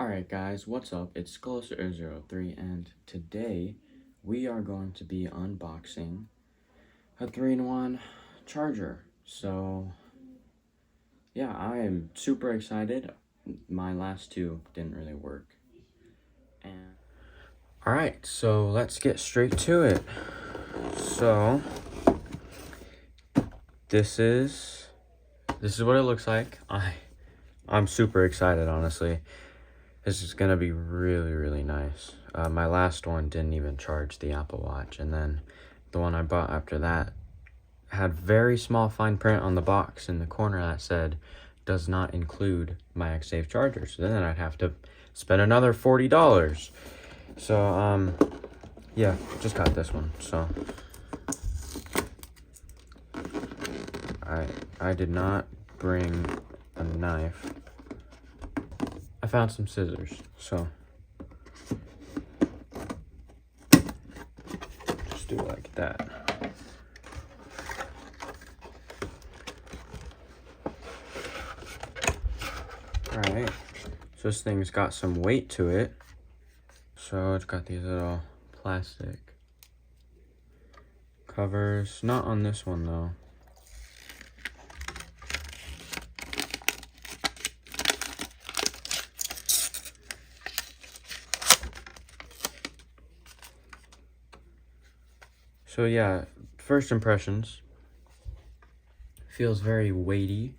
Alright guys, what's up? It's Skull03 and today we are going to be unboxing a 3-in-1 charger. So yeah, I am super excited. My last two didn't really work. And alright, so let's get straight to it. So this is what it looks like. I'm super excited, honestly. This is gonna be really nice. My last one didn't even charge the Apple Watch, and then the one I bought after that had very small fine print on the box in the corner that said does not include Magsafe charger. So then I'd have to spend another $40. So yeah, just got this one. So I did not bring a knife. I found some scissors, so just do it like that. Alright, so this thing's got some weight to it. So it's got these little plastic covers. Not on this one though. So yeah, first impressions, feels very weighty,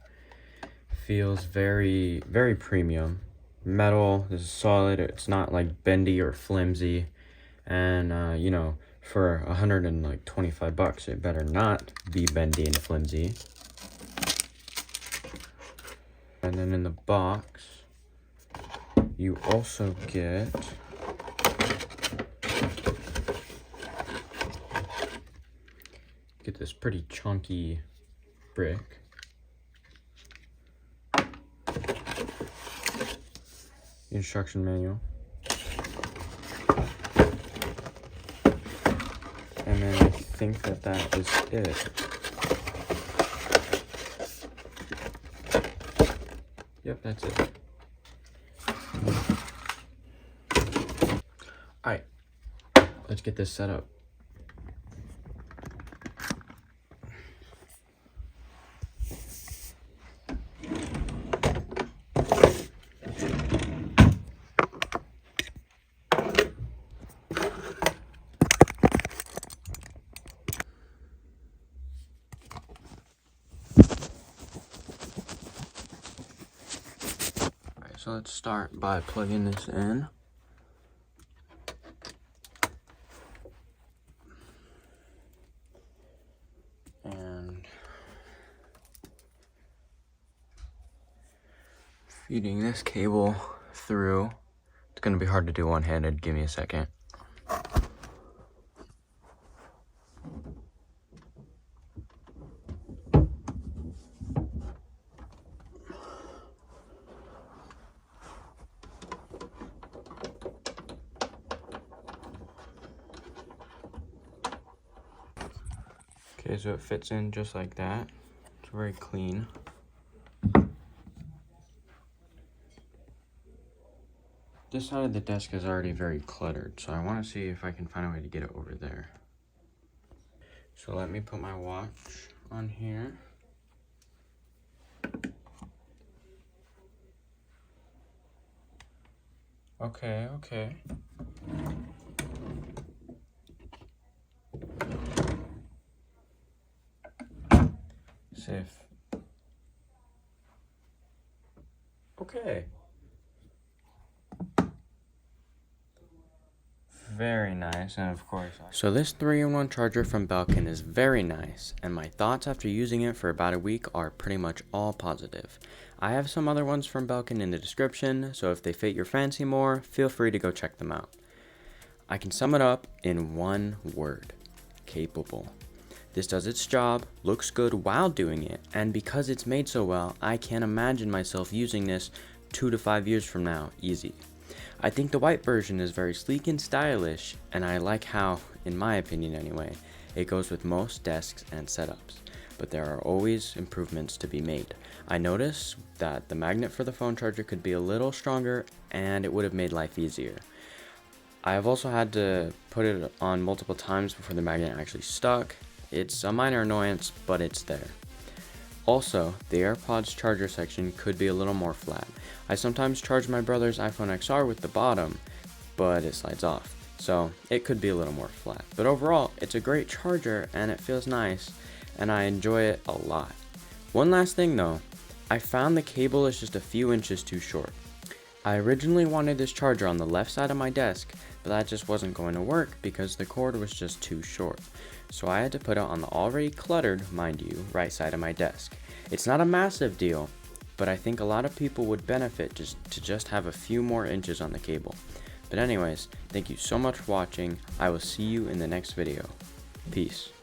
feels very premium. Metal, this is solid, it's not like bendy or flimsy, and you know, for $125, it better not be bendy and flimsy. And then in the box, you also get this pretty chunky brick. Instruction manual. And then I think that is it. Yep, that's it. Alright, let's get this set up. So let's start by plugging this in. And feeding this cable through. It's gonna be hard to do one-handed. Give me a second. Okay, so it fits in just like that. It's very clean. This side of the desk is already very cluttered, so I want to see if I can find a way to get it over there. So let me put my watch on here. Okay. Safe. Okay. Very nice, and of course. So this 3-in-1 charger from Belkin is very nice, and my thoughts after using it for about a week are pretty much all positive. I have some other ones from Belkin in the description, so if they fit your fancy more, feel free to go check them out. I can sum it up in one word: capable. This does its job, looks good while doing it, and because it's made so well, I can't imagine myself using this 2 to 5 years from now, easy. I think the white version is very sleek and stylish, and I like how, in my opinion anyway, it goes with most desks and setups. but there are always improvements to be made. I noticed that the magnet for the phone charger could be a little stronger and it would have made life easier. I have also had to put it on multiple times before the magnet actually stuck. It's a minor annoyance, but it's there. Also, the AirPods charger section could be a little more flat. I sometimes charge my brother's iPhone XR with the bottom, but it slides off, so it could be a little more flat. But overall, it's a great charger and it feels nice, and I enjoy it a lot. One last thing though, I found the cable is just a few inches too short. I originally wanted this charger on the left side of my desk, but that just wasn't going to work because the cord was just too short. So I had to put it on the already cluttered, mind you, right side of my desk. It's not a massive deal, but I think a lot of people would benefit just to have a few more inches on the cable. But anyways, thank you so much for watching. I will see you in the next video. Peace.